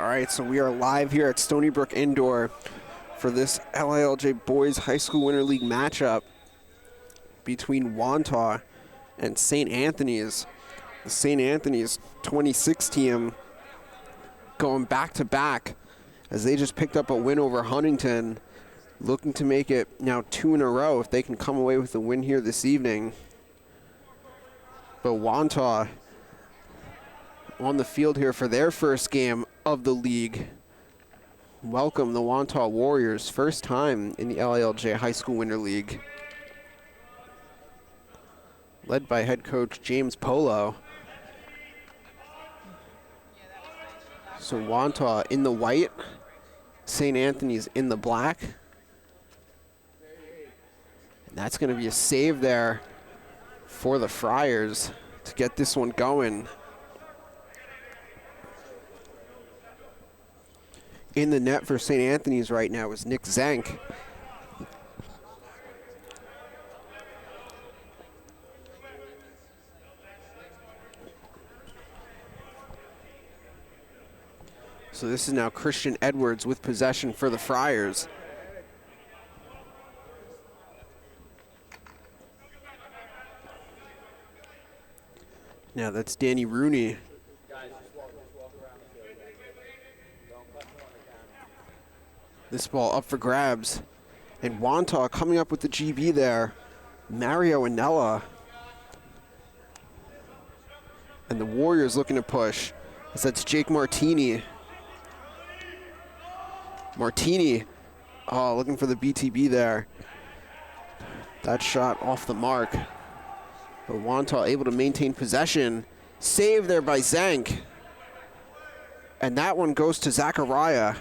All right, so we are live here at StonyBrook Indoor for this LILJ Boys High School Winter League matchup between Wantagh and St. Anthony's. The St. Anthony's 26 team going back-to-back as they just picked up a win over Huntington, looking to make it now 2 in a row if they can come away with a win here this evening. But Wantagh on the field here for their first game of the league. Welcome the Wantagh Warriors, first time in the LILJ High School Winter League. Led by head coach James Polo. So Wantagh in the white, St. Anthony's in the black. And that's going to be a save there for the Friars to get this one going. In the net for St. Anthony's right now is Nick Zank. So this is now Christian Edwards with possession for the Friars. Now that's Danny Rooney. This ball up for grabs. And Wantagh coming up with the GB there. Mario Anella. And the Warriors looking to push. As that's Jake Martini. Martini, looking for the BTB there. That shot off the mark. But Wantagh able to maintain possession. Save there by Zank. And that one goes to Zachariah.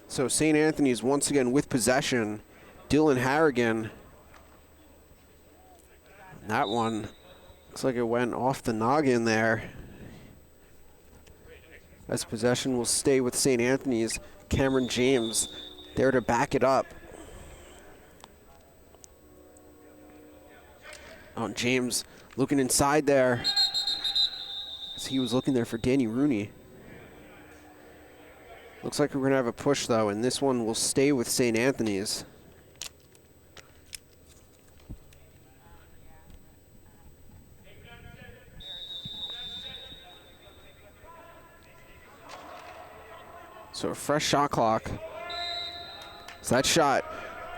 So St. Anthony's once again with possession. Dylan Harrigan. That one looks like it went off the noggin there. As possession will stay with St. Anthony's. Cameron James there to back it up. Oh, James looking inside there. As he was looking there for Danny Rooney. Looks like we're going to have a push, though, and this one will stay with St. Anthony's. So a fresh shot clock. So that shot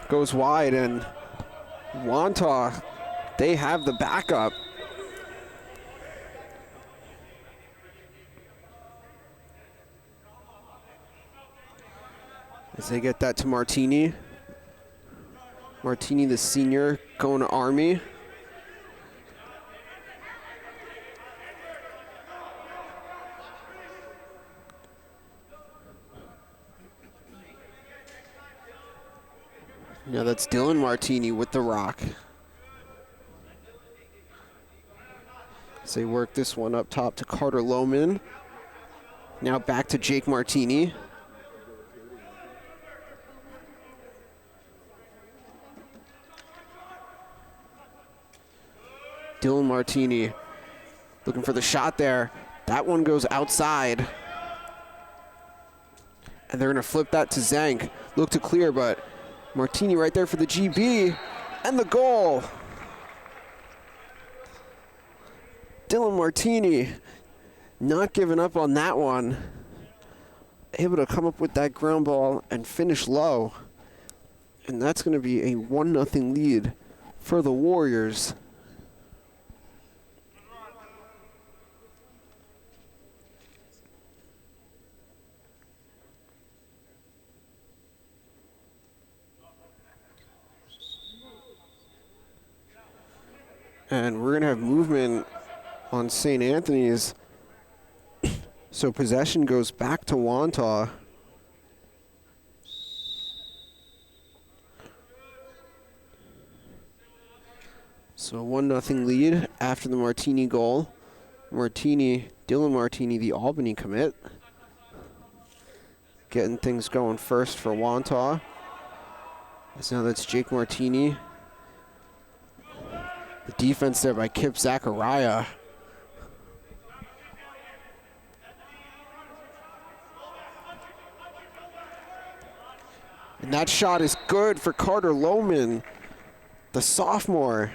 goes wide, and Wantagh, they have the backup. As they get that to Martini. Martini, the senior, going to Army. Now that's Dylan Martini with the rock. As they work this one up top to Carter Lohman. Now back to Jake Martini. Dylan Martini looking for the shot there. That one goes outside. And they're going to flip that to Zank. Look to clear, but Martini right there for the GB. And the goal. Dylan Martini not giving up on that one. Able to come up with that ground ball and finish low. And that's going to be a 1-0 lead for the Warriors. And we're going to have movement on St. Anthony's. So possession goes back to Wantagh. So 1-0 lead after the Martini goal. Martini, Dylan Martini, the Albany commit. Getting things going first for Wantagh. So that's Jake Martini. The defense there by Kip Zachariah. And that shot is good for Carter Lohman, the sophomore.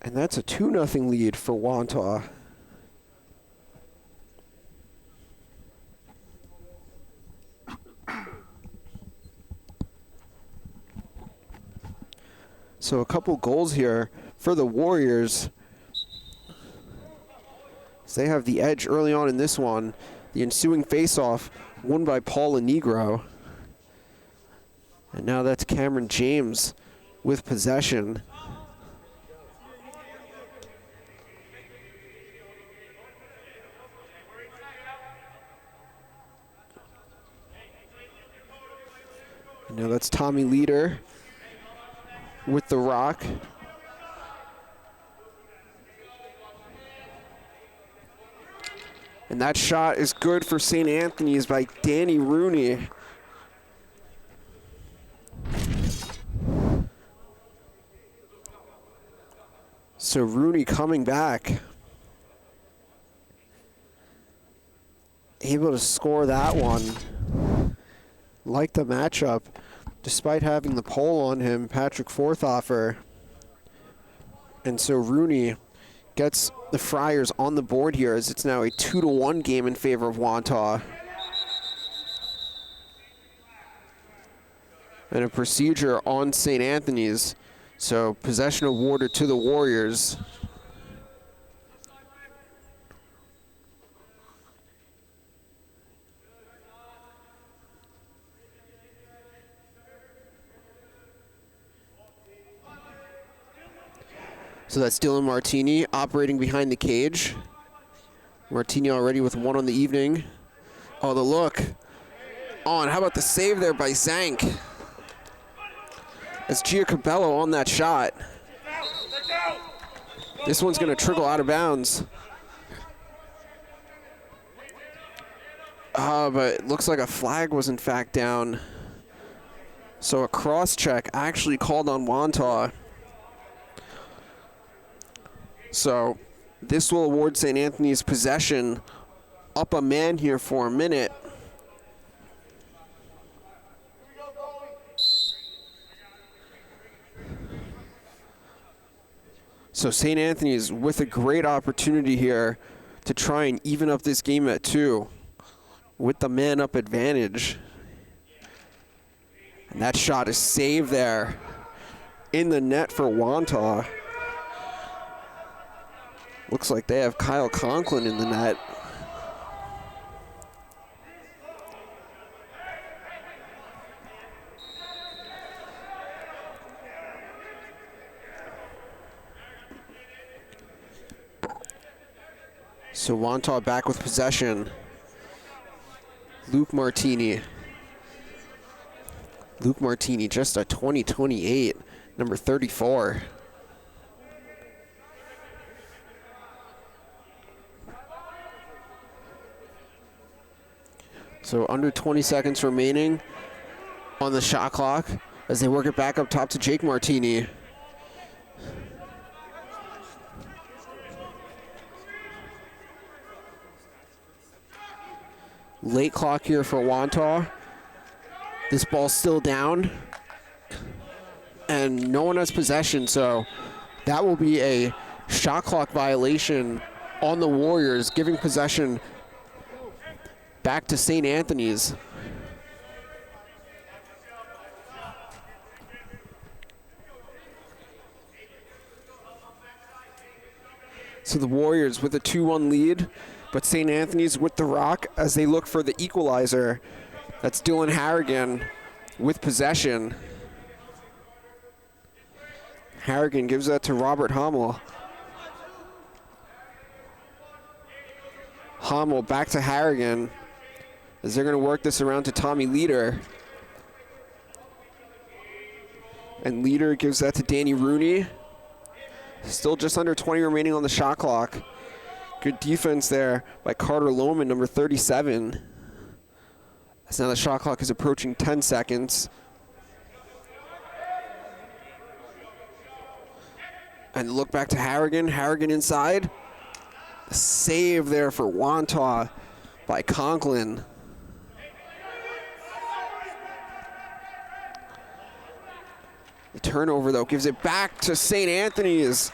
And that's a 2-0 lead for Wantagh. So a couple goals here for the Warriors. So they have the edge early on in this one. The ensuing faceoff won by Paul Negro. And now that's Cameron James with possession. And now that's Tommy Leader with the rock. And that shot is good for St. Anthony's by Danny Rooney. So Rooney coming back. Able to score that one. Like the matchup. Despite having the pole on him, Patrick Forthoffer. And so Rooney gets the Friars on the board here as it's now a 2-1 game in favor of Wantagh. And a procedure on St. Anthony's. So possession awarded to the Warriors. So that's Dylan Martini operating behind the cage. Martini already with one on the evening. Oh, the look on. How about the save there by Zank? That's Giacobello on that shot. This one's going to trickle out of bounds. But it looks like a flag was in fact down. So a cross check actually called on Wantagh. So this will award St. Anthony's possession up a man here for a minute. So St. Anthony's with a great opportunity here to try and even up this game at 2 with the man-up advantage. And that shot is saved there in the net for Wantagh. Looks like they have Kyle Conklin in the net. So Wantagh back with possession. Luke Martini. Luke Martini, just a 20-28, number 34. So under 20 seconds remaining on the shot clock as they work it back up top to Jake Martini. Late clock here for Wantagh. This ball's still down. And no one has possession, so that will be a shot clock violation on the Warriors, giving possession back to St. Anthony's. So the Warriors with a 2-1 lead, but St. Anthony's with the rock as they look for the equalizer. That's Dylan Harrigan with possession. Harrigan gives that to Robert Hummel. Hummel back to Harrigan as they're going to work this around to Tommy Leader. And Leader gives that to Danny Rooney. Still just under 20 remaining on the shot clock. Good defense there by Carter Lohman, number 37. So now the shot clock is approaching 10 seconds. And look back to Harrigan. Harrigan inside. The save there for Wantagh by Conklin. The turnover, though, gives it back to St. Anthony's.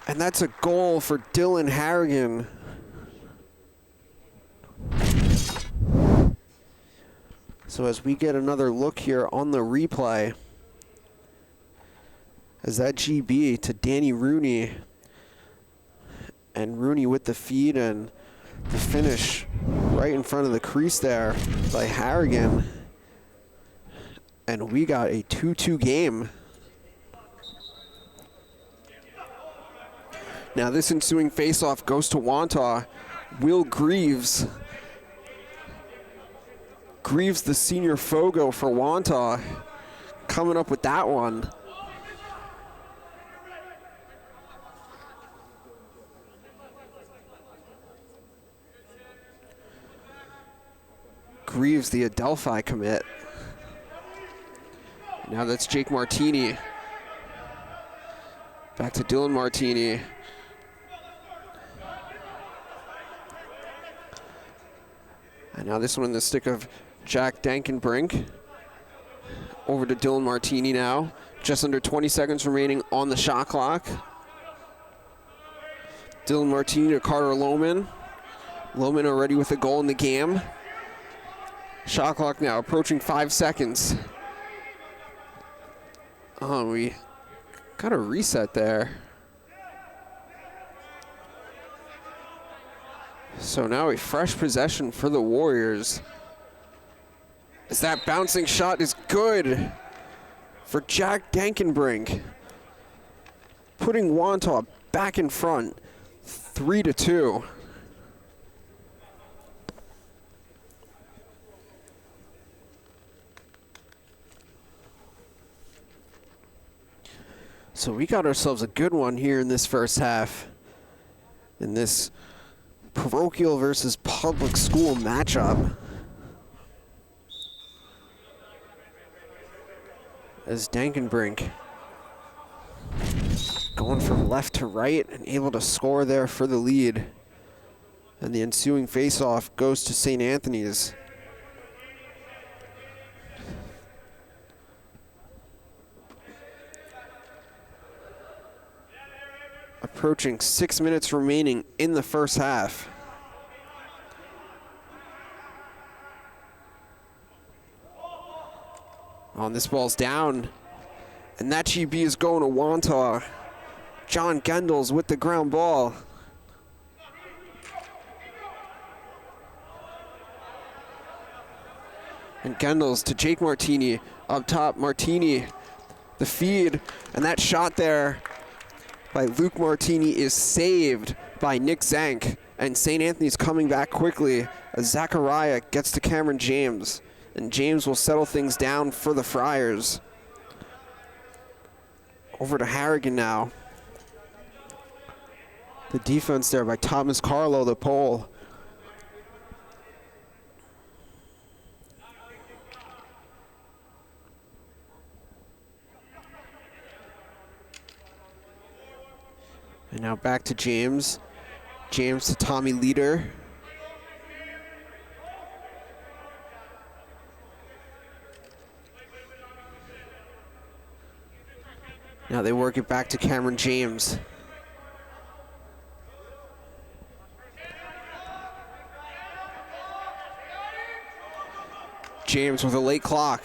And that's a goal for Dylan Harrigan. So as we get another look here on the replay, as that GB to Danny Rooney. And Rooney with the feed and the finish right in front of the crease there by Harrigan. And we got a 2-2 game. Now this ensuing faceoff goes to Wantagh. Will Greaves. Greaves, the senior Fogo for Wantagh, coming up with that one. Greaves, the Adelphi commit. Now that's Jake Martini. Back to Dylan Martini. And now this one in the stick of Jack Dankenbrink. Over to Dylan Martini now. Just under 20 seconds remaining on the shot clock. Dylan Martini to Carter Lohman. Lohman already with a goal in the game. Shot clock now approaching 5 seconds. Oh, we got a reset there. So now a fresh possession for the Warriors. As that bouncing shot is good for Jack Dankenbrink. Putting Wantagh back in front, 3-2. So we got ourselves a good one here in this first half. In this parochial versus public school matchup. As Dankenbrink going from left to right and able to score there for the lead. And the ensuing faceoff goes to St. Anthony's. Approaching 6 minutes remaining in the first half. This ball's down. And that GB is going to Wantagh. John Gendels with the ground ball. And Gendels to Jake Martini. Up top, Martini. The feed. And that shot there by Luke Martini is saved by Nick Zank. And St. Anthony's coming back quickly as Zachariah gets to Cameron James. And James will settle things down for the Friars. Over to Harrigan now. The defense there by Thomas Carlo, the pole. And now back to James. James to Tommy Leader. Now they work it back to Cameron James. James with a late clock.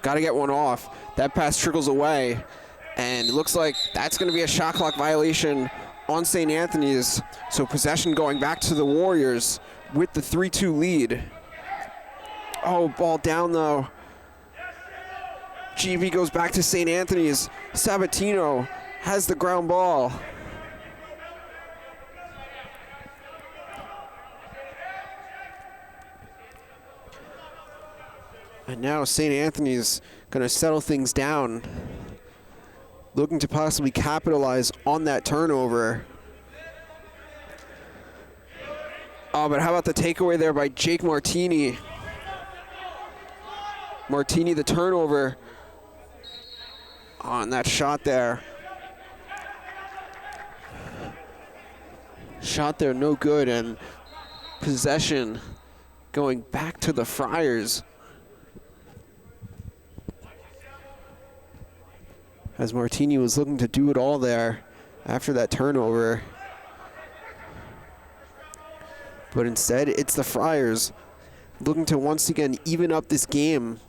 Got to get one off. That pass trickles away. And it looks like that's going to be a shot clock violation on St. Anthony's. So possession going back to the Warriors with the 3-2 lead. Oh, ball down though. GB goes back to St. Anthony's. Sabatino has the ground ball. And now St. Anthony's going to settle things down, looking to possibly capitalize on that turnover. Oh, but how about the takeaway there by Jake Martini? Martini the turnover on that shot there. Shot there, no good, and possession going back to the Friars. As Martini was looking to do it all there after that turnover. But instead, it's the Friars looking to once again even up this game.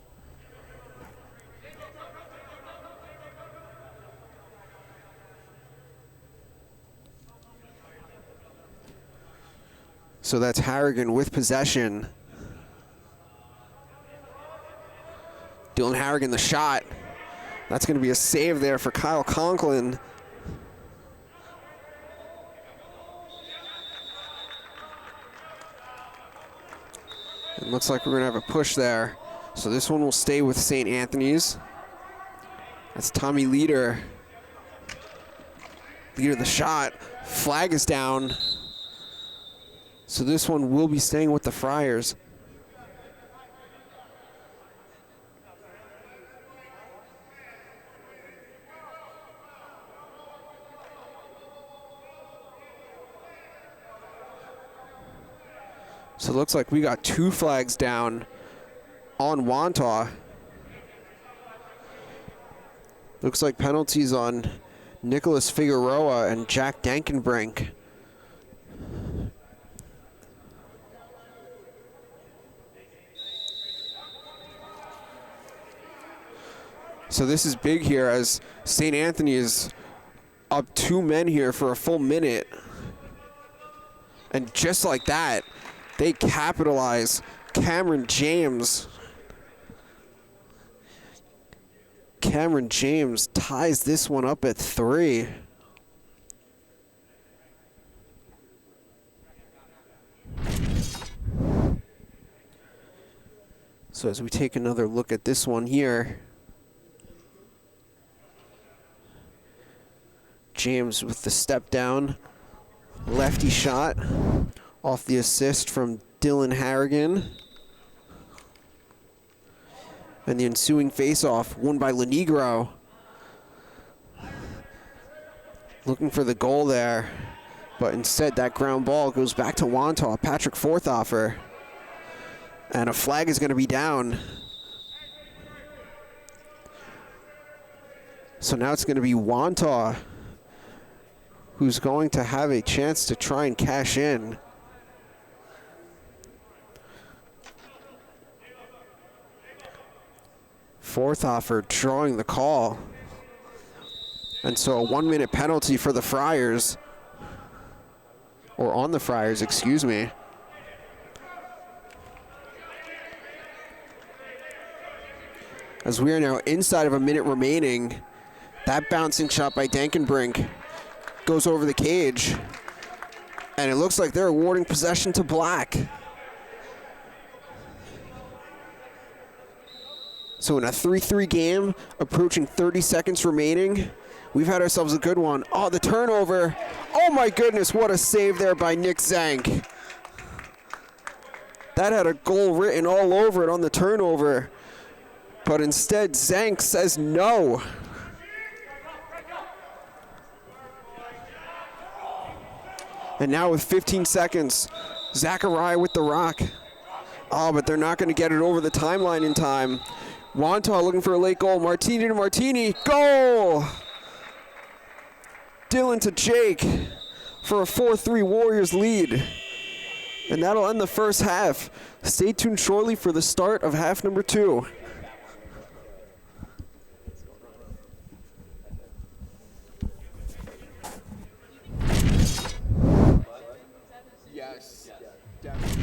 So that's Harrigan with possession. Dylan Harrigan the shot. That's going to be a save there for Kyle Conklin. It looks like we're going to have a push there. So this one will stay with St. Anthony's. That's Tommy Leader. Leader the shot. Flag is down. So this one will be staying with the Friars. So it looks like we got 2 flags down on Wantagh. Looks like penalties on Nicholas Figueroa and Jack Dankenbrink. So this is big here as St. Anthony is up 2 men here for a full minute. And just like that, they capitalize. Cameron James ties this one up at 3. So as we take another look at this one here, James with the step down, lefty shot off the assist from Dylan Harrigan. And the ensuing face-off won by Lenegro. Looking for the goal there, but instead that ground ball goes back to Wantagh, Patrick Forthoffer. And a flag is going to be down. So now it's going to be Wantagh who's going to have a chance to try and cash in. Forthoffer drawing the call. And so a 1-minute penalty for the Friars. Or on the Friars, excuse me. As we are now inside of a minute remaining, that bouncing shot by Dankenbrink goes over the cage. And it looks like they're awarding possession to Black. So in a 3-3 game, approaching 30 seconds remaining, we've had ourselves a good one. Oh, the turnover. Oh my goodness, what a save there by Nick Zank. That had a goal written all over it on the turnover. But instead, Zank says no. And now with 15 seconds, Zachariah with the rock. Oh, but they're not going to get it over the timeline in time. Wantagh looking for a late goal. Martini to Martini. Goal! Dylan to Jake for a 4-3 Warriors lead. And that'll end the first half. Stay tuned shortly for the start of half number 2. Yes, definitely.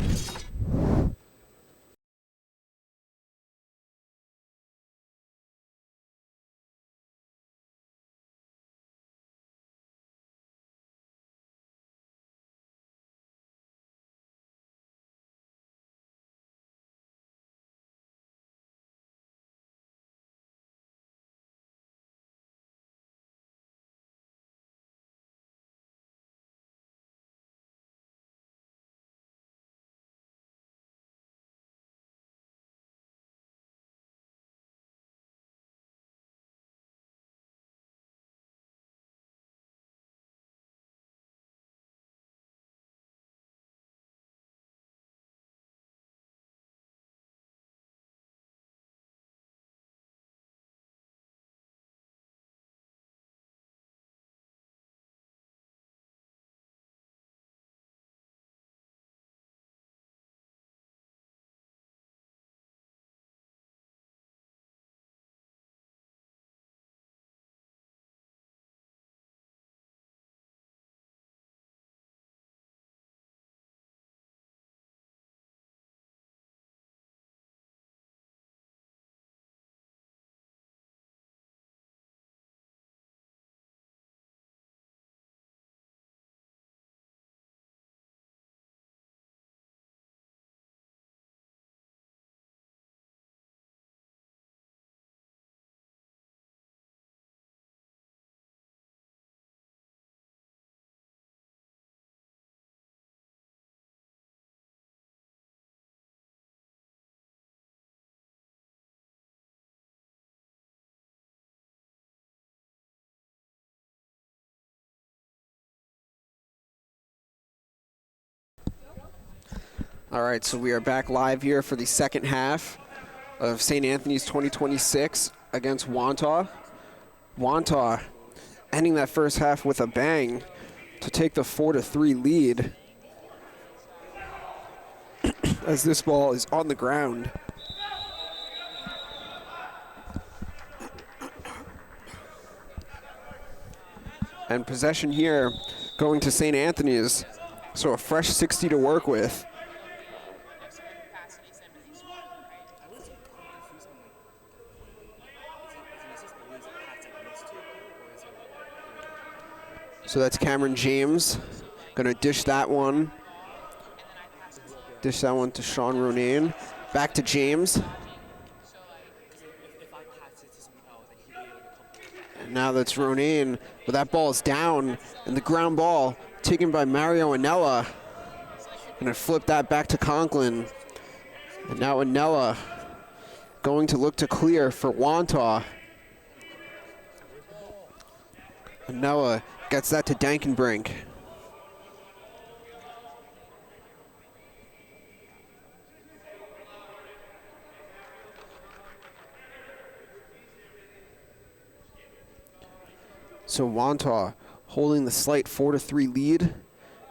All right, so we are back live here for the second half of St. Anthony's 2026 against Wantagh. Wantagh ending that first half with a bang to take the 4-3 lead as this ball is on the ground. And possession here going to St. Anthony's, so a fresh 60 to work with. So that's Cameron James, gonna dish that one. Dish that one to Sean Ronayne. Back to James. And now that's Ronayne, but that ball is down, and the ground ball taken by Mario Anella. Gonna flip that back to Conklin. And now Anella going to look to clear for Wantagh. Anella gets that to Dankenbrink. So Wantagh holding the slight 4-3 lead,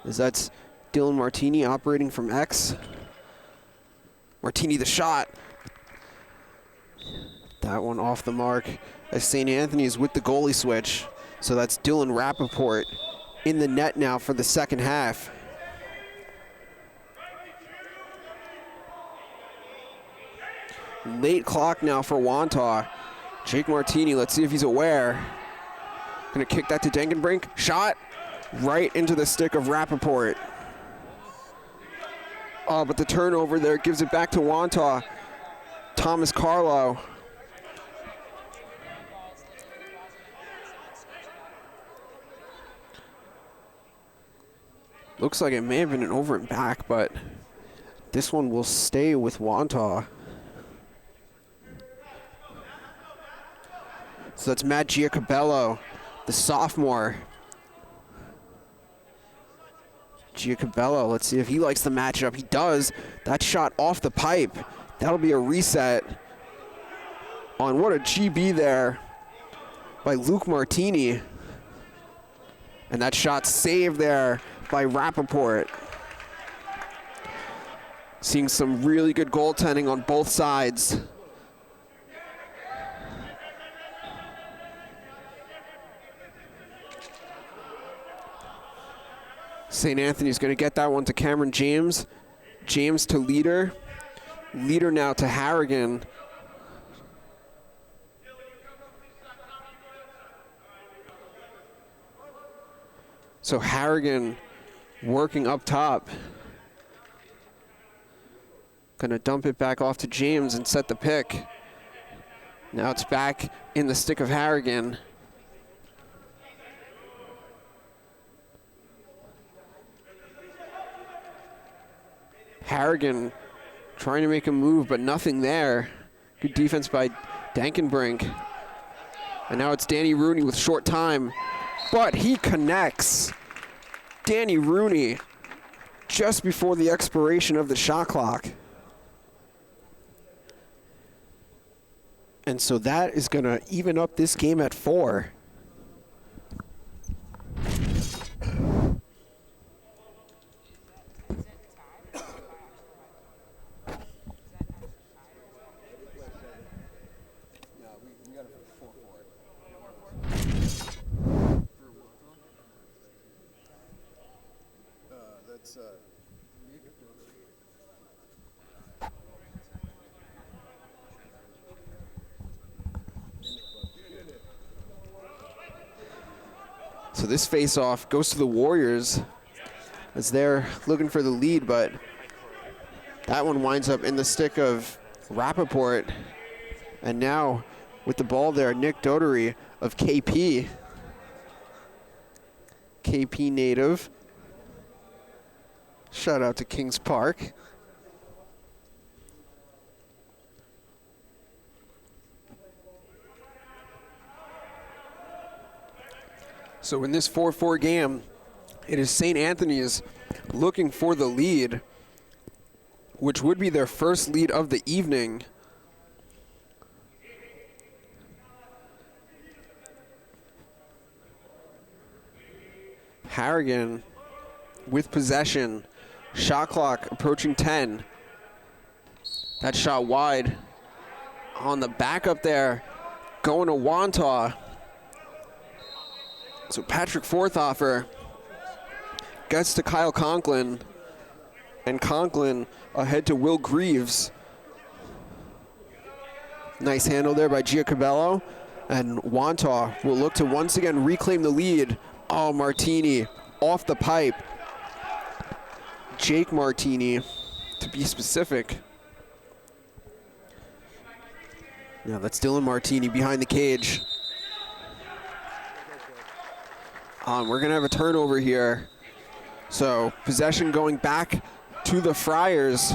as that's Dylan Martini operating from X. Martini the shot. That one off the mark as St. Anthony's with the goalie switch. So that's Dylan Rappaport in the net now for the second half. Late clock now for Wantagh. Jake Martini, let's see if he's aware. Gonna kick that to Dankenbrink. Shot right into the stick of Rappaport. Oh, but the turnover there gives it back to Wantagh. Thomas Carlo. Looks like it may have been an over and back, but this one will stay with Wantagh. So that's Matt Giacobello, the sophomore. Giacobello, let's see if he likes the matchup. He does. That shot off the pipe. That'll be a reset on what a GB there by Luke Martini. And that shot saved there by Rappaport. Seeing some really good goaltending on both sides. St. Anthony's going to get that one to Cameron James. James to Leader. Leader now to Harrigan. So Harrigan working up top. Gonna dump it back off to James and set the pick. Now it's back in the stick of Harrigan. Harrigan trying to make a move, but nothing there. Good defense by Dankenbrink. And now it's Danny Rooney with short time, but he connects. Danny Rooney just before the expiration of the shot clock. And so that is going to even up this game at 4. So this face-off goes to the Warriors as they're looking for the lead, but that one winds up in the stick of Rappaport. And now with the ball there, Nick Dotery of KP. KP native. Shout out to Kings Park. So in this 4-4 game, it is St. Anthony's looking for the lead. which would be their first lead of the evening. Harrigan with possession. Shot clock approaching 10. That shot wide. On the back up there, going to Wantagh. So Patrick Forthoffer gets to Kyle Conklin, and Conklin ahead to Will Greaves. Nice handle there by Giacobello, and Wantagh will look to once again reclaim the lead. Oh, Martini off the pipe. Jake Martini, to be specific. Now that's Dylan Martini behind the cage. We're gonna have a turnover here. So possession going back to the Friars.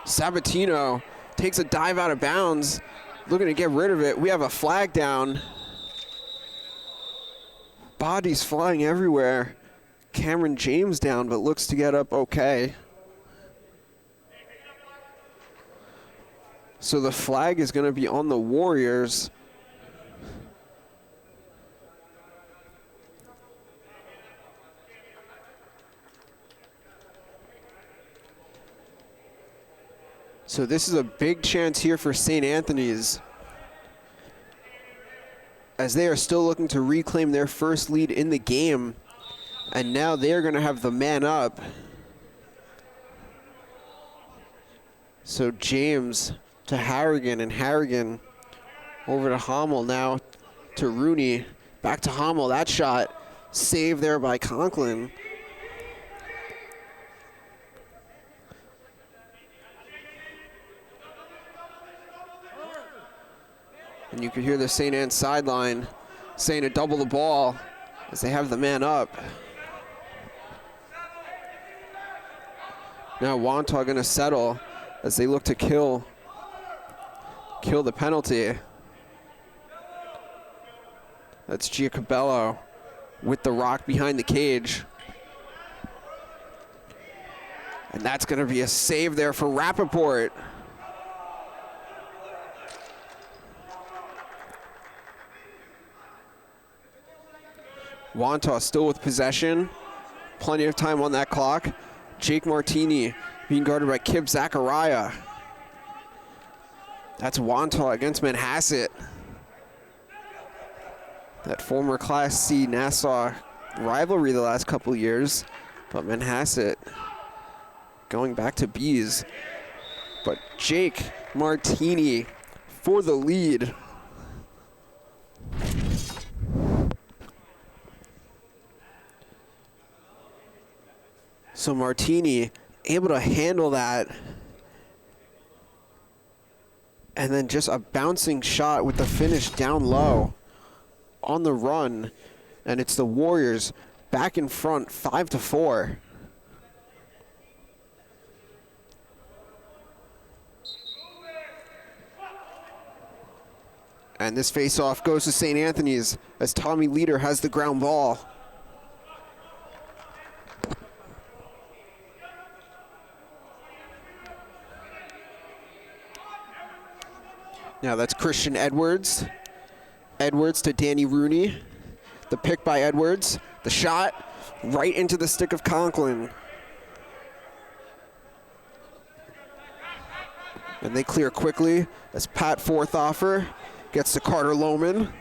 Sabatino takes a dive out of bounds, looking to get rid of it. We have a flag down. Bodies flying everywhere. Cameron James down, but looks to get up okay. So the flag is going to be on the Warriors. So this is a big chance here for St. Anthony's, as they are still looking to reclaim their first lead in the game. And now they're going to have the man up. So James to Harrigan, and Harrigan over to Hommel, now to Rooney. Back to Hommel. That shot saved there by Conklin. And you can hear the St. Anne's sideline saying to double the ball as they have the man up. Now Wantagh going to settle as they look to kill the penalty. That's Giacobello with the rock behind the cage. And that's going to be a save there for Rappaport. Wantagh still with possession. Plenty of time on that clock. Jake Martini being guarded by Kip Zachariah. That's Wantagh against Manhasset. That former Class C Nassau rivalry the last couple of years. But Manhasset going back to B's. But Jake Martini for the lead. So Martini able to handle that. And then just a bouncing shot with the finish down low on the run. And it's the Warriors back in front, 5-4. And this face-off goes to St. Anthony's as Tommy Leader has the ground ball. Now that's Christian Edwards. Edwards to Danny Rooney. The pick by Edwards. The shot right into the stick of Conklin. And they clear quickly as Pat Forthoffer gets to Carter Lohman.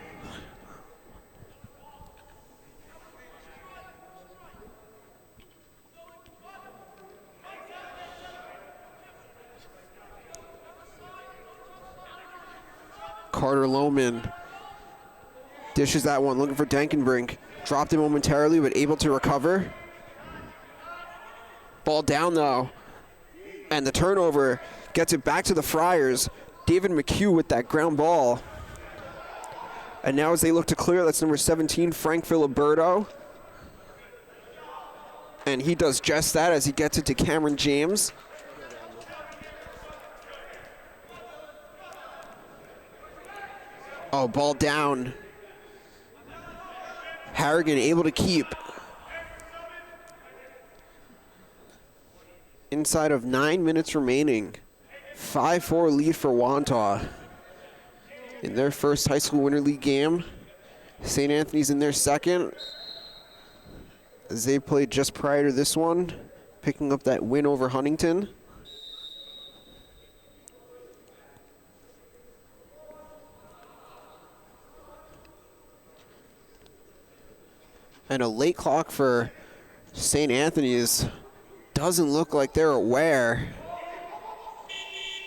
Carter Lohman dishes that one, looking for Denkenbrink. Dropped it momentarily, but able to recover. Ball down, though. And the turnover gets it back to the Friars. David McHugh with that ground ball. And now as they look to clear, that's number 17, Frank Filiberto. And he does just that as he gets it to Cameron James. Oh, ball down. Harrigan able to keep. inside of 9 minutes remaining. 5-4 lead for Wantagh in their first high school winter league game. St. Anthony's in their second, as they played just prior to this one, picking up that win over Huntington. And a late clock for St. Anthony's. Doesn't look like they're aware.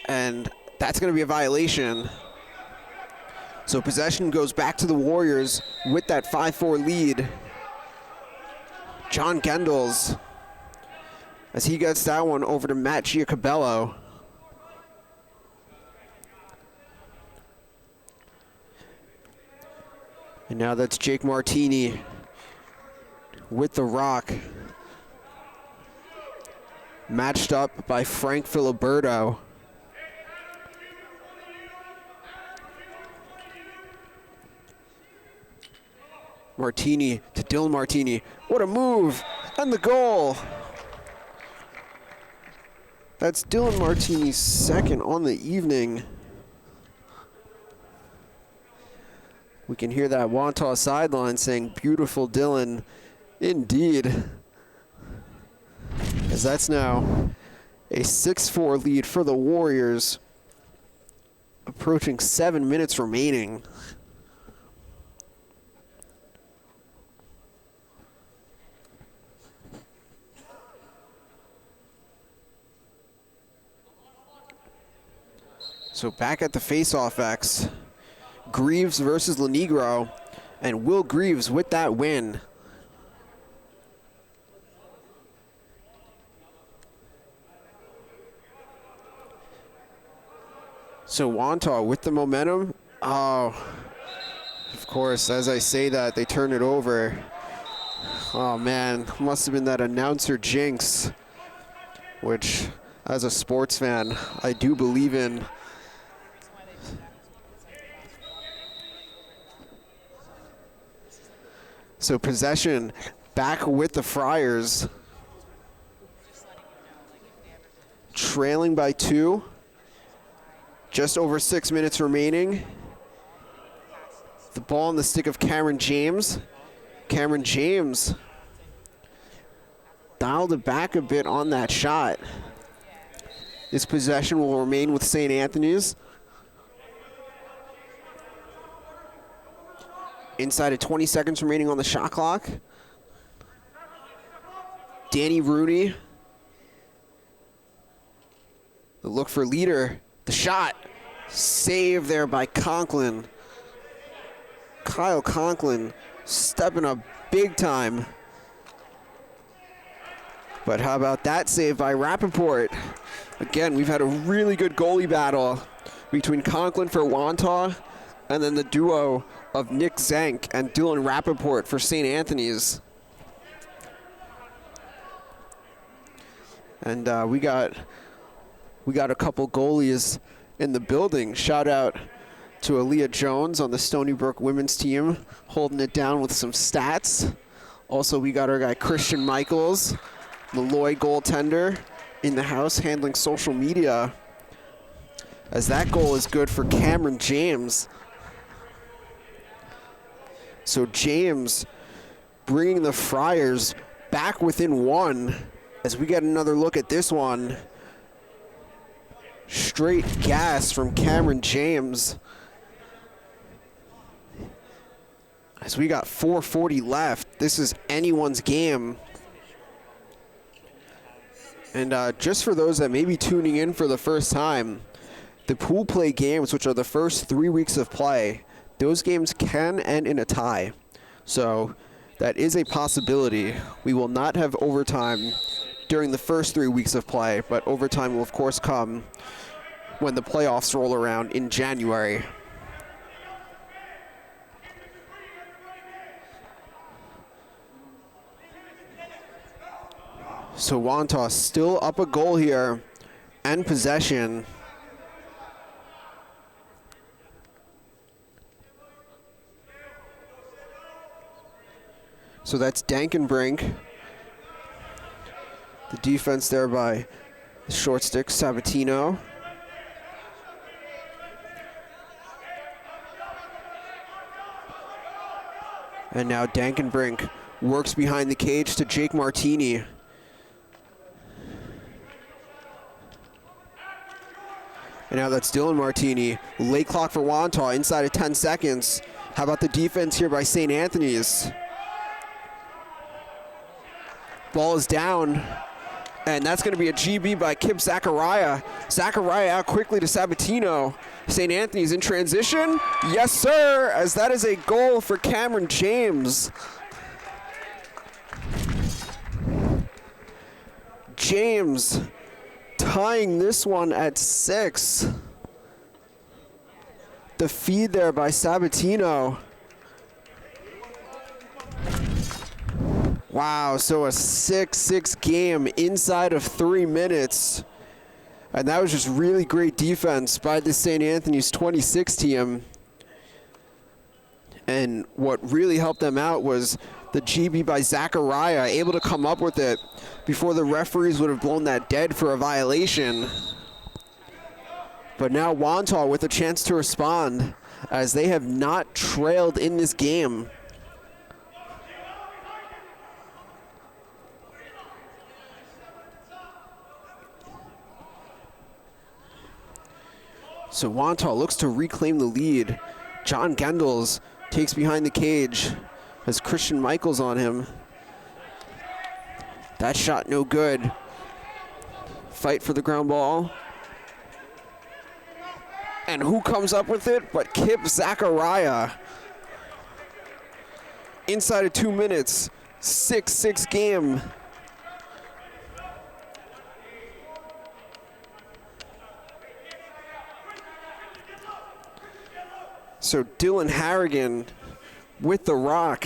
And that's going to be a violation. So possession goes back to the Warriors with that 5-4 lead. John Gendels, as he gets that one over to Matt Giacabello. And now that's Jake Martini with the rock. Matched up by Frank Filiberto. Martini to Dylan Martini. What a move! And the goal! That's Dylan Martini's second on the evening. We can hear that Wantagh sideline saying, "Beautiful Dylan," indeed. As that's now a 6-4 lead for the Warriors, approaching 7 minutes remaining. So back at the face-off X, Greaves versus Lenegro, and Will Greaves with that win. So Wantagh with the momentum. Oh, of course, as I say that, they turn it over. Oh man, must have been that announcer jinx, which as a sports fan, I do believe in. So possession back with the Friars. Trailing by 2. Just over 6 minutes remaining. The ball in the stick of Cameron James. Cameron James dialed it back a bit on that shot. This possession will remain with St. Anthony's. Inside of 20 seconds remaining on the shot clock. Danny Rooney. The look for leader. The shot. Save there by Conklin. Kyle Conklin stepping up big time. But how about that save by Rappaport? Again, we've had a really good goalie battle between Conklin for Wantagh and then the duo of Nick Zank and Dylan Rappaport for St. Anthony's. And we got a couple goalies in the building. Shout out to Aaliyah Jones on the StonyBrook women's team, holding it down with some stats. Also, we got our guy Christian Michaels, the Loy goaltender, in the house handling social media, as that goal is good for Cameron James. So James bringing the Friars back within 1 as we get another look at this one. Straight gas from Cameron James. As we got 4:40 left. This is anyone's game. And just for those that may be tuning in for the first time, the pool play games, which are the first 3 weeks of play, those games can end in a tie. So that is a possibility. We will not have overtime during the first 3 weeks of play, but overtime will of course come when the playoffs roll around in January. So Wantagh still up a goal here and possession. So that's Dankenbrink. The defense there by Short stick, Sabatino. And now Dankenbrink works behind the cage to Jake Martini. And now that's Dylan Martini. Late clock for Wantagh, inside of 10 seconds. How about the defense here by St. Anthony's? Ball is down, and that's going to be a GB by Kip Zachariah. Zachariah out quickly to Sabatino. St. Anthony's in transition. Yes, sir, as that is a goal for Cameron James. James tying this one at 6. The feed there by Sabatino. Wow, so a 6-6 game inside of 3 minutes. And that was just really great defense by the St. Anthony's 26 team. And what really helped them out was the GB by Zachariah, able to come up with it before the referees would have blown that dead for a violation. But now Wantagh with a chance to respond, as they have not trailed in this game. So Wantagh looks to reclaim the lead. John Gendels takes behind the cage, has Christian Michaels on him. That shot no good. Fight for the ground ball. And who comes up with it but Kip Zachariah? Inside of 2 minutes, 6-6 game. So Dylan Harrigan with the rock.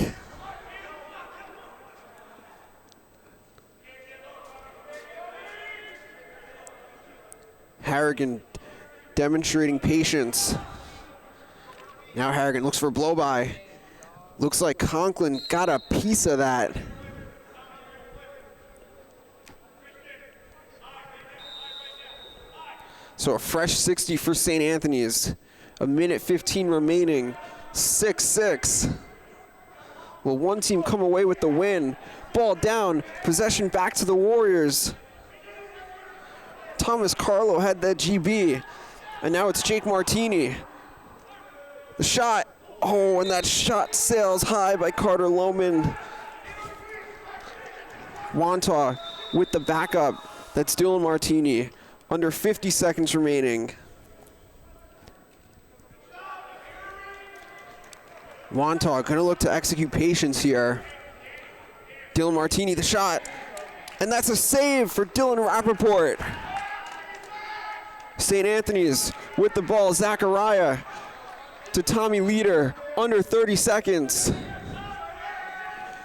Harrigan demonstrating patience. Now Harrigan looks for a blow-by. Looks like Conklin got a piece of that. So a fresh 60 for St. Anthony's. A minute 15 remaining, 6-6. Will one team come away with the win? Ball down, possession back to the Warriors. Thomas Carlo had that GB, and now it's Jake Martini. The shot, oh, and that shot sails high by Carter Lohman. Wantagh with the backup, that's Dylan Martini. Under 50 seconds remaining. Wantagh gonna look to execute patience here. Dylan Martini, the shot. And that's a save for Dylan Rappaport. St. Anthony's with the ball. Zachariah to Tommy Leader, under 30 seconds.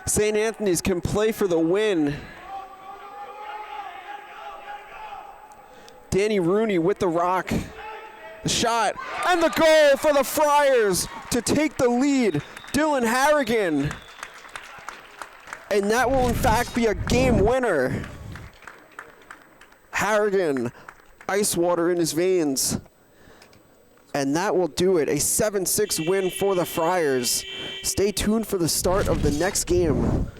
St. Anthony's can play for the win. Danny Rooney with the rock. The shot, and the goal for the Friars to take the lead. Dylan Harrigan. And that will in fact be a game winner. Harrigan, ice water in his veins. And that will do it, a 7-6 win for the Friars. Stay tuned for the start of the next game.